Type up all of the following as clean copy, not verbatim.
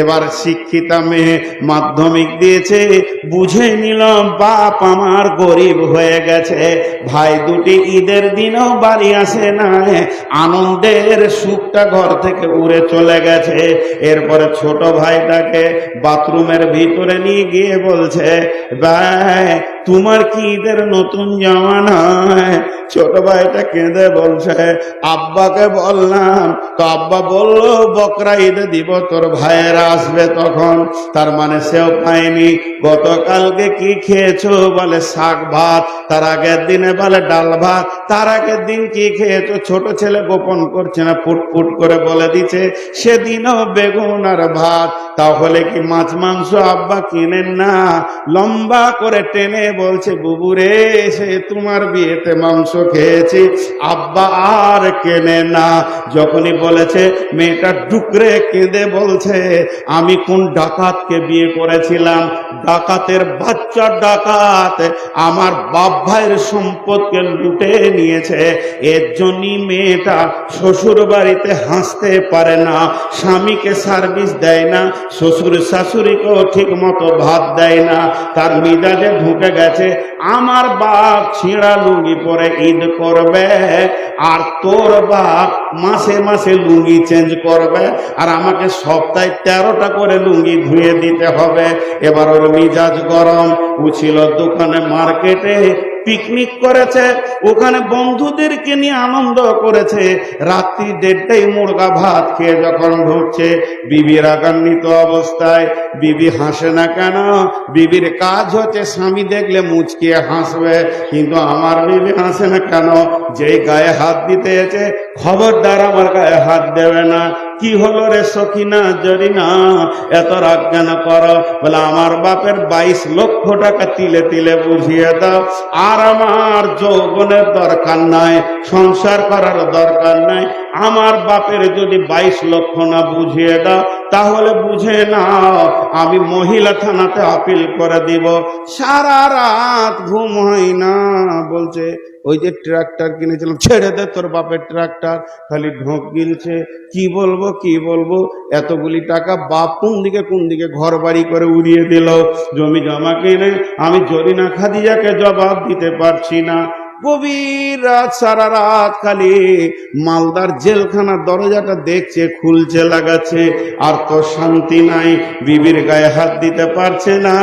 এবার শিক্ষিতা মেয়ে মাধ্যমিক দিয়েছে, বুঝে নিল বাপ আমার গরিব হয়ে গেছে, ভাই দুটি ঈদের দিনও বাড়ি আসে না, আনন্দের সুখটা ঘর থেকে উড়ে চলে গেছে। এরপরে ছোট ভাইটাকে বাথরুমের ভিতরে নিয়ে গিয়ে বলছে, ভাই তোমার কি ঈদের নতুন জামা নয়? ছোট ভাইটা কেঁদে বলছে, আব্বাকে বললাম তো, আব্বা বললো বকরা ঈদে দিব, তোর ভাইয়েরা আসবে তখন। তার মানে সেও পায়নি। গতকালকে কি খেয়েছো? বলে শাক ভাত। তার আগের দিনে বলে ডাল ভাত। তার আগের দিন কি খেয়েছো? ছোট ছেলে গোপন করছে না, ফুটফুট করে বলে দিচ্ছে সেদিনও বেগুন আর ভাত। তাহলে কি মাছ মাংস আব্বা কিনেন না? লম্বা করে টেনে বলছে, বুবুরে সে তোমার বিয়েতে মাংস খেয়েছি, আব্বা আর কেনে না। যখনই বলেছে মেয়েটা ডুকরে কেঁদে বলছে, আমি কোন ডাকাতকে বিয়ে করেছিলাম? ডাকাতের বাচ্চা ডাকাত আমার বাপ ভাইয়ের সম্পদকে লুটে নিয়েছে। এর জন্যই মেয়েটা শ্বশুর বাড়িতে হাসতে পারে না, স্বামীকে সার্ভিস দেয় না, শ্বশুর শাশুড়িকেও ঠিক মতো ভাত দেয় না। তার মিজাজে ঢুকে গেছে আমার বাপ ছিঁড়া লুঙ্গি পরে ঈদ করবে, আর তোর বাপ মাসে মাসে লুঙ্গি চেঞ্জ করবে, আর আমাকে সপ্তাহে 13টা করে লুঙ্গি ধুয়ে দিতে হবে। এবার ওর মিজাজ গরম। ও ছিল দোকানে, মার্কেটে পিকনিক করেছে, ওখানে বন্ধুদেরকে নিয়ে আনন্দ করেছে। রাত্রি 1:30টায় মুরগা ভাত খেয়ে যখন ঢুকছে, বিবি রাগান্বিত অবস্থায়। বিবি হাসে না কেন? বিবির কাজ হচ্ছে স্বামী দেখলে মুচকিয়ে হাসবে, কিন্তু আমার বিবি হাসে না কেন? যেই গায়ে হাত দিতে এসে, খবরদার আমার গায়ে হাত দেবে না। কি হলো রে সখিনা জরিনা, এত রাগ কেন করো? বলে আমার বাপের 22 লক্ষ টাকা তিলে তিলে বুঝিয়ে দাও, আর আমার যৌবনের দরকার নাই, সংসার করার দরকার নাই। আমার বাপের যদি 22 লক্ষ না বুঝিয়ে দাও, তাহলে বুঝে নাও আমি মহিলা থানাতে আপিল করে দিব। সারা রাত ঘুম হয় না। বলছে ওই যে ট্রাক্টর কিনেছিলাম, ছেড়ে দে তোর বাপের ট্রাক্টর, খালি ঢোক গিলছে। কি বলবো কি বলবো, এতগুলি টাকা বাপ কোন দিকে ঘর বাড়ি করে উড়িয়ে দিল, জমি জমা কিনে আমি জরিনা খাদিজাকে জবাব দিতে পারছি না। গভীর রাত, সারা রাত খালি মালদার জেলখানার দরজাটা দেখছে, খুলছে, লাগাচ্ছে, আর তো শান্তি নাই। বিবির গায়ে হাত দিতে পারছে না।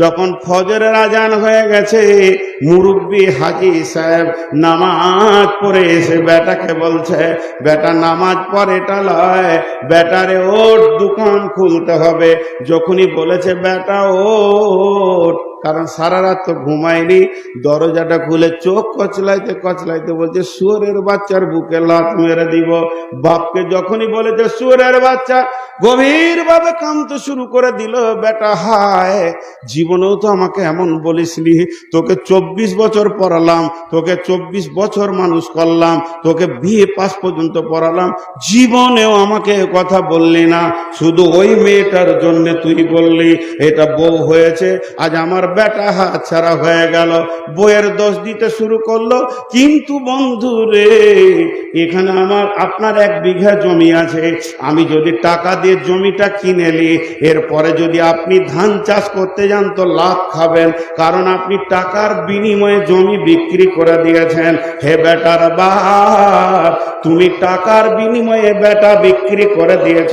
যখন ফজরের আজান হয়ে গেছে, মুরব্বী হাজি সাহেব নামাজ পড়ে এসে বেটাকে বলছে, বেটা নামাজ পড়ে এটা লয়, বেটারে ওঠ, দোকান খুলতে হবে। যখনই বলেছে বেটা ওঠ, কারণ সারা রাত তো ঘুমায়নি, দরজাটা খুলে চোখ কচলাইতে কচলাইতে বলছে, শুয়োরের বাচ্চার বুকে লাত মেরে দিব। বাপকে যখনই বলেছে শুয়োরের বাচ্চা, গভীর ভাবে কাঁদতে শুরু করে দিল। বেটা হায়, জীবনেও তো আমাকে এমন বলিসনি, তোকে 24 বছর পড়ালাম, তোকে 24 বছর মানুষ করলাম, তোকে বিয়ে পাস পর্যন্ত পড়ালাম, জীবনেও আমাকে কথা বললি না, শুধু ওই মেয়েটার জন্য তুই বললি এটা বউ হয়েছে। আজ আমার বেটা হাত ছাড়া হয়ে গেল, বইয়ের দোষ দিতে শুরু করলো। কিন্তু বন্ধু রে, এখানে আপনার 1 বিঘা জমি আছে, আমি যদি টাকা দিয়ে জমিটা কিনে নি, এরপরে যদি আপনি ধান চাষ করতে যান তো লাভ খাবেন, কারণ আপনি টাকার বিনিময়ে জমি বিক্রি করে দিয়েছেন। হে বেটার বাপ, তুমি টাকার বিনিময়ে বেটা বিক্রি করে দিয়েছ,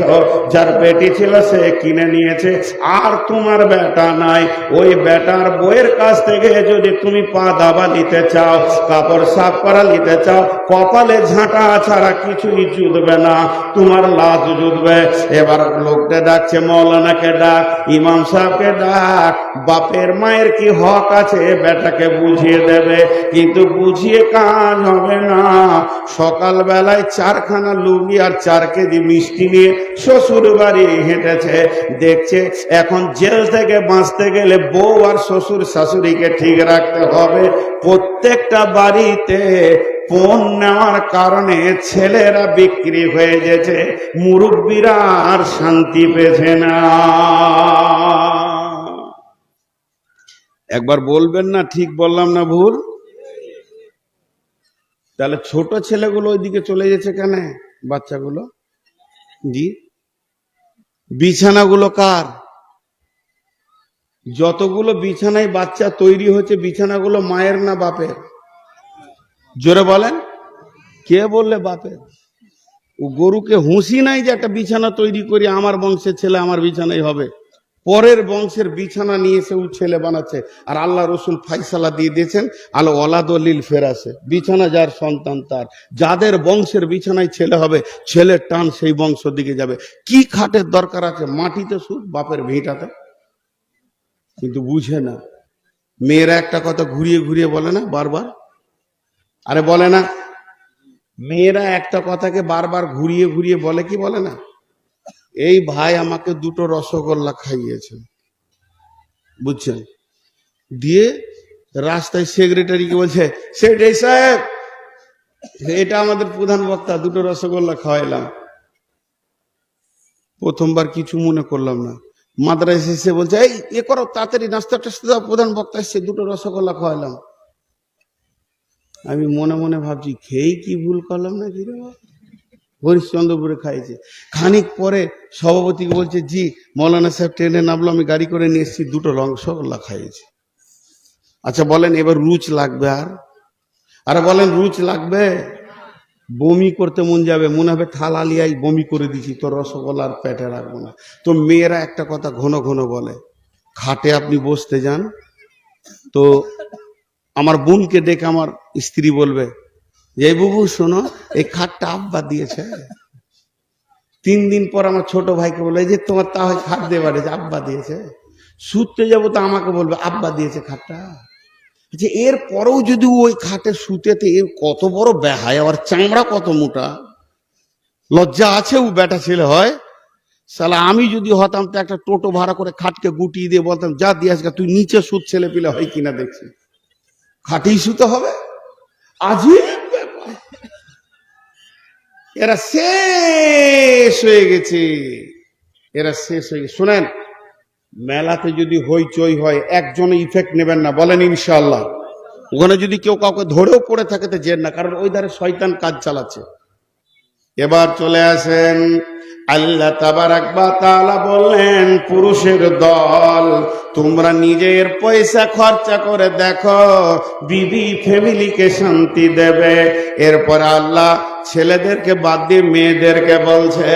যার বেটি ছিল সে কিনে নিয়েছে, আর তোমার বেটা নাই। ওই বেটার বইয়ের কাছ থেকে যদি তুমি পা দাবা নিতে চাও, কাপড় সাফ করা নিতে চাও, কপালে ঝাঁটা ছাড়া কিছুই জুটবে না, তোমার লাশ জুটবে। এবার লোকটা ডাকছে, মৌলানাকে ডাক, ইমাম সাহেবকে ডাক, বাপের মায়ের কি হক আছে বেটাকে বুঝিয়ে দেবে, কিন্তু বুঝিয়ে কাজ হবে না। সকাল বেলায় 4খানা লুঙ্গি আর 4 কেজি মিষ্টি নিয়ে শ্বশুর বাড়ি হেঁটেছে। দেখছে এখন জেল থেকে বাঁচতে গেলে বউ আর শ্বশুর শাশুড়িকে ঠিক রাখতে হবে। প্রত্যেকটা বাড়িতে পণ নেওয়ার কারণে ছেলেরা বিক্রি হয়ে গেছে, মুরব্বীরা আর শান্তি পেছে না। একবার বলবেন না ঠিক বললাম না ভুল? তাহলে ছোট ছেলেগুলো ওইদিকে চলে গেছে কেন, বাচ্চাগুলো? জি, বিছানাগুলো কার? যতগুলো বিছানায় বাচ্চা তৈরি হচ্ছে বিছানাগুলো মায়ের না বাপের? জোরে বলেন। কে বললে বাপের? ও গরুকে হুঁশি নাই যে একটা বিছানা তৈরি করি আমার বংশের ছেলে আমার বিছানায় হবে। পরের বংশের বিছানা নিয়ে এসে ও ছেলে বানাচ্ছে। আর আল্লাহ রসুল ফাইসালা দিয়ে দিয়েছেন আল ওয়ালাদলিল ফেরাসে, বিছানা যার সন্তান তার। যাদের বংশের বিছানায় ছেলে হবে ছেলের টান সেই বংশ দিকে যাবে। কি খাটের দরকার আছে? মাটিতে শুধু বাপের ভিটাতে। কিন্তু বুঝে না। মেয়েরা একটা কথা ঘুরিয়ে ঘুরিয়ে বলে না বারবার? আরে বলে না? মেয়েরা একটা কথাকে বারবার ঘুরিয়ে ঘুরিয়ে বলে কি বলে না? এই ভাই আমাকে 2টো রসগোল্লা খাইয়েছে, বুঝছেন? দিয়ে রাস্তায় সেক্রেটারিকে বলছে, সেক্রেটারি সাহেব এটা আমাদের প্রধান বক্তা, 2টো রসগোল্লা খাওয়াইলাম। প্রথমবার কিছু মনে করলাম না। মাদ্রাসা এসে বলছে, এই এ করো তাড়াতাড়ি নাস্তা টাস্তা দাও, প্রধান বক্তা এসছে, 2টো রসগোল্লা খাওয়াইলাম। আমি মনে মনে ভাবছি খেয়েই কি ভুল করলাম না কি রে? হরিশ্চন্দ্রপুরে খাইছে। খানিক পরে সভাপতিকে বলছে, জি মৌলানা সাহেব ট্রেনে নামলো, আমি গাড়ি করে নিয়ে এসেছি, 2টো রসগোল্লা খাইয়েছে। আচ্ছা বলেন এবার রুচ লাগবে? আর বলেন রুচ লাগবে? বমি করতে মন যাবে, মনে হবে থালা লিয়াই বমি করে দিছি, তো রসগোল্লার পেটে রাখবো না। তো মেয়েরা একটা কথা ঘন ঘন বলে, খাটে আপনি বসতে যান তো আমার বোনকে ডেকে আমার স্ত্রী বলবে যে বুবু শোনো এই খাটটা আব্বা দিয়েছে। 3 দিন পর আমার ছোট ভাইকে বলে যে তোমার তা হয় খাট দিয়ে বাড়িয়েছে, আব্বা দিয়েছে। শুতে যাবো তো আমাকে বলবে আব্বা দিয়েছে খাটটা। যে এর পরেও যদি ওই খাটে শুতেতে, এর কত বড় বেহায়, আর চামড়া কত মোটা, লজ্জা আছে ও বেটা ছেলে হয়? সালা আমি যদি হতাম তো একটা টোটো ভাড়া করে খাটকে গুটিয়ে দিয়ে বলতাম, যা দিয়ে আসগা, তুই নিচে সুদ ছেলে পিলে হয় কিনা দেখছি, খাটেই শুতে হবে। আজীব ব্যাপার। এরা শেষ হয়ে গেছে, এরা শেষ হয়ে গেছে। শোনেন, মেলাতে যদি হইচই হয় একজনে ইফেক্ট নেবেন না, বলেন ইনশাআল্লাহ। ওখানে যদি কেউ কাউকে ধরেও পড়ে থাকে তো জেন না, কারণ ওই ধারে শয়তান কাজ চালাচ্ছে। এবার চলে আসেন, আল্লাহ তাবারাক ওয়া তাআলা বললেন, পুরুষের দল তোমরা নিজের পয়সা খরচা করে দেখো বিবি ফ্যামিলিকে শান্তি দেবে। এরপর আল্লাহ ছেলেদেরকে বাদ দিয়ে মেয়েদেরকে বলছে,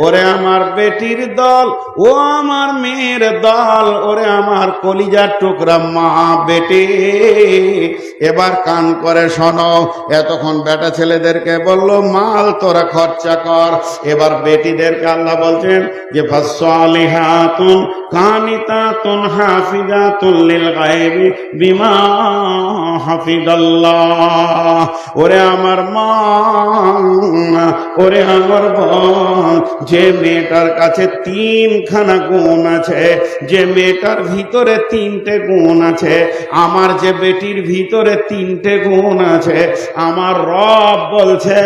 ওরে আমার বেটির দল, ও আমার মেয়ের দল, ওরে আমার কলিজার টুকরা মা বেটি, এবার কান করে শোনো। এতক্ষণ বেটা ছেলেদেরকে বললো মাল তোরা খরচা কর, এবার বেটিদেরকে আল্লাহ বলছেন যে ফাসসালিহাতুন কানিতাতুন হাফিজাতুন লিল গায়বি বিমা হাফিজাল্লাহ। ওরে আমার মা, ওরে আমার বোন, যে মেয়েটার কাছে 3খানা গুণ আছে, যে মেয়েটার ভিতরে 3টে গুণ আছে, আমার যে বেটির ভিতরে 3টে গুণ আছে, আমার রব বলছে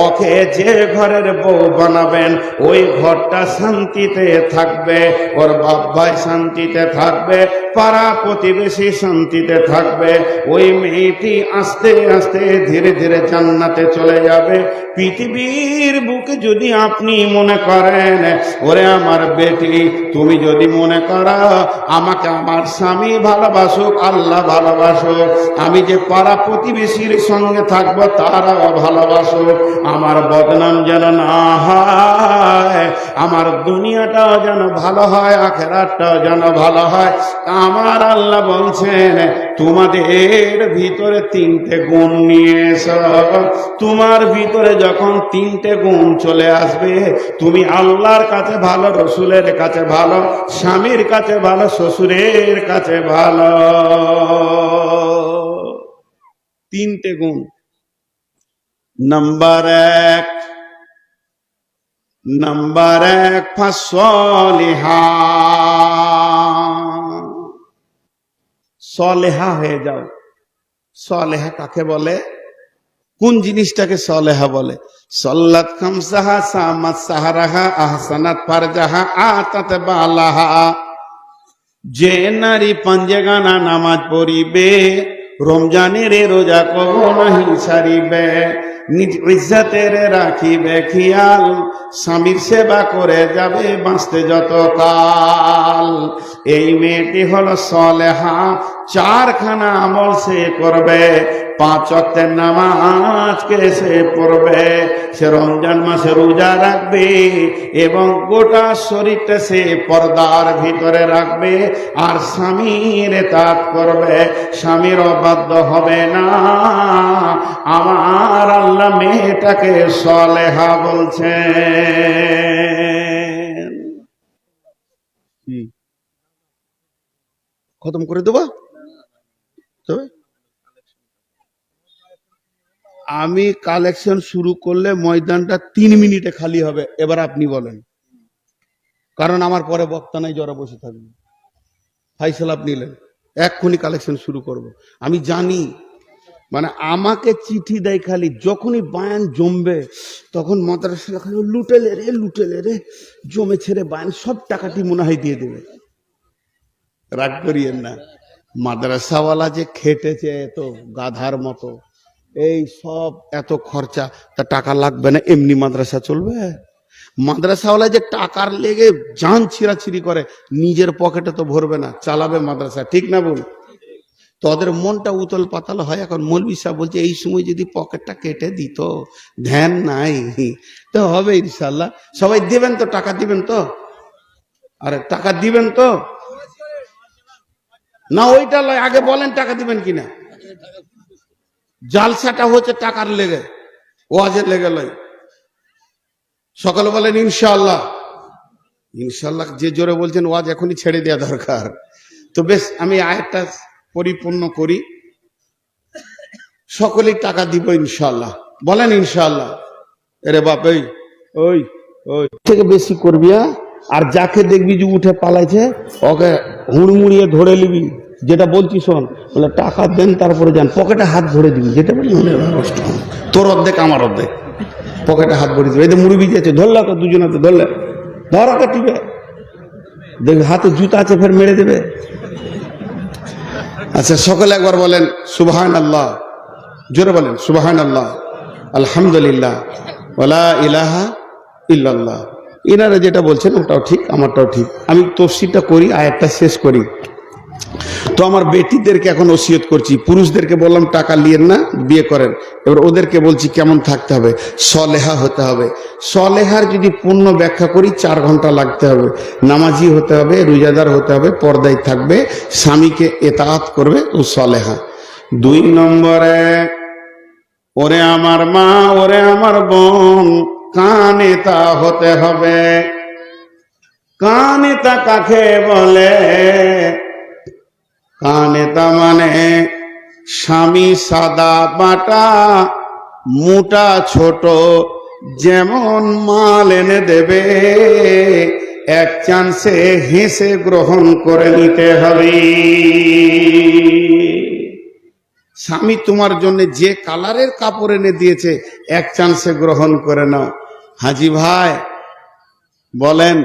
ওকে যে ঘরের বউ বানাবেন ওই ঘরটা শান্তিতে থাকবে, ওর বাপ ভাই শান্তিতে থাকবে, পাড়া প্রতিবেশী শান্তিতে থাকবে, ওই মেয়েটি আস্তে আস্তে ধীরে ধীরে জান্নাতে চলে যাবে। পৃথিবীর বুকে যদি আপনি মনে করেন, ওরে আমার বেটি তুমি যদি মনে করো আমাকে আমার স্বামী ভালোবাসুক, আল্লাহ ভালোবাসুক, আমি যে পাড়া প্রতিবেশীর সঙ্গে থাকবো তারাও ভালোবাসুক, আমার বদনাম যেন না হয়, আমার দুনিয়াটাও যেন ভালো হয়, আখিরাতটাও যেন ভালো হয়, আমার আল্লাহ বলছেন তোমাদের ভিতরে 3টে গুণ নিয়ে এসো। তোমার ভিতরে যখন 3টে গুণ চলে আসবে, তুমি আল্লাহর কাছে ভালো, রসুলের কাছে ভালো, স্বামীর কাছে ভালো, শ্বশুরের কাছে ভালো। 3টে গুণ। নাম্বার 1 ফাসলিহা, সলেহা হয়ে যাও। সলেহা কাকে বলে? কোন জিনিসটাকে সলেহা বলে? সল্লাত খামসাহা, সামাত সাহারাহা, আহসানাত ফারজাহা, আতাত বালাহা। যে নারী পাঞ্জেগানা নামাজ পড়িবে, রমজানের রোজা কবো নাহি ছাড়িবে, নিজ ইজ্জতের রাখিবে খেয়াল, স্বামীর সেবা করে যাবে বাঁচতে যত কাল। এই মেয়েটি হলো সলেহা, চারখানা আমল সে করবে, 5 ওয়াক্তের নামাজকে সে পড়বে, সে রমজান মাসে রোজা রাখবে এবং গোটা শরীরটা সে পর্দার ভিতরে রাখবে, আর স্বামীর ইতাআত করবে, স্বামীর অবাধ্য হবে না। আমার আল্লাহ মেয়েটাকে সলেহা বলছেন। খতম করে দেবো তবে আমি কালেকশন শুরু করলে ময়দানটা 3 মিনিটে খালি হবে। এবার আপনি বলেন, কারণ আমার পরে বক্তা নাই, যারা বসে থাকবে। ফাইসাল আপনি নিলেন, এক্ষুনি কালেকশন শুরু করব। আমি জানি, মানে আমাকে চিঠি দেয় খালি যখনই বায়ান জমবে, তখন মাদ্রাসা খালি লুটেলে রে জমে ছেড়ে বায়ান সব টাকাটি মনে হয় দিয়ে দেবে। রাগ করিয়েন না, মাদ্রাসাওয়ালা যে খেটেছে এত গাধার মতো, এই সব এত খরচা, তা টাকা লাগবে না? এমনি মাদ্রাসা চলবে? মাদ্রাসাওয়ালা যে টাকার লেগে জান ছিঁড়াছিড়ি করে, নিজের পকেটে তো ভরবে না, চালাবে মাদ্রাসা, ঠিক না বল? তোদের মনটা উতল পাতাল হয়। এখন মৌলভী সাহেব বলছে এই সময় যদি পকেটটা কেটে দিত, ধ্যান নাই তো হবে ইনশাল্লাহ। সবাই দিবেন তো, টাকা দিবেন তো? আরে টাকা দিবেন তো না? ওইটা লয়, আগে বলেন টাকা দিবেন কিনা। জালসাটা হচ্ছে টাকার লেগে, ওয়াজের লেগে লয়। সকালে বলেন ইনশাআল্লাহ। ইনশাআল্লাহ যে জোরে বলছেন, ওয়াজ এখনই ছেড়ে দেওয়া দরকার। তো বেশ, আমি আয়াতটা পরিপূর্ণ করি। সকলেই টাকা দিব ইনশাআল্লাহ, বলেন ইনশাআল্লাহ। এরে বাপ, ওই থেকে বেশি করবি, আর যাকে দেখবি যে উঠে পালাইছে ওকে হুড়মুড়িয়ে ধরে নিবি। যেটা বলছি শোন, বলে টাকা দেন তারপরে যান, পকেটে হাত ভরে দিবি। যেটা বলি তোর অর্ধেক আমার অর্ধেক, পকেটে হাত ভরে দিবি। এই তো মুড়ি ভিজেছে, ধরলা তো, দুজনাতে ধরলে ধরা কাটিবে, দেখবি হাতে জুতা আছে, ফের মেরে দেবে। আচ্ছা, সকলে একবার বলেন সুবহানাল্লাহ, জোরে বলেন সুবহানাল্লাহ, আলহামদুলিল্লাহ, ওয়ালা ইলাহা ইল্লাল্লাহ। এনারা যেটা বলছেন ওটাও ঠিক, আমারটাও ঠিক। আমি তফসিরটা করি, আয়াতটা শেষ করি। তো আমার বেটিদেরকে এখন ওসিয়ত করছি, পুরুষদেরকে বললাম টাকা নিয়েন না, বিয়ে করেন। এবার ওদেরকে বলছি কেমন থাকতে হবে, সলেহা হতে হবে। সলেহার যদি পূর্ণ ব্যাখ্যা করি 4 ঘন্টা লাগতে হবে। নামাজি হতে হবে, রোজাদার হতে হবে, পর্দায় থাকবে, স্বামীকে ইতাআত করবে, ও সলেহা। 2 নম্বরে, ওরে আমার মা, ওরে আমার বোন, কানেতা হতে হবে। কানেতা কাকে বলে? কানেতা মানে স্বামী সাদা বাটা, মোটা ছোট যেমন মাল এনে দেবে, এক চান্সে হেসে গ্রহণ করে নিতে হবে। স্বামী তোমার জন্য যে কালারের কাপড় এনে দিয়েছে, এক চান্সে গ্রহণ করে নাও। হাজি ভাই বলেন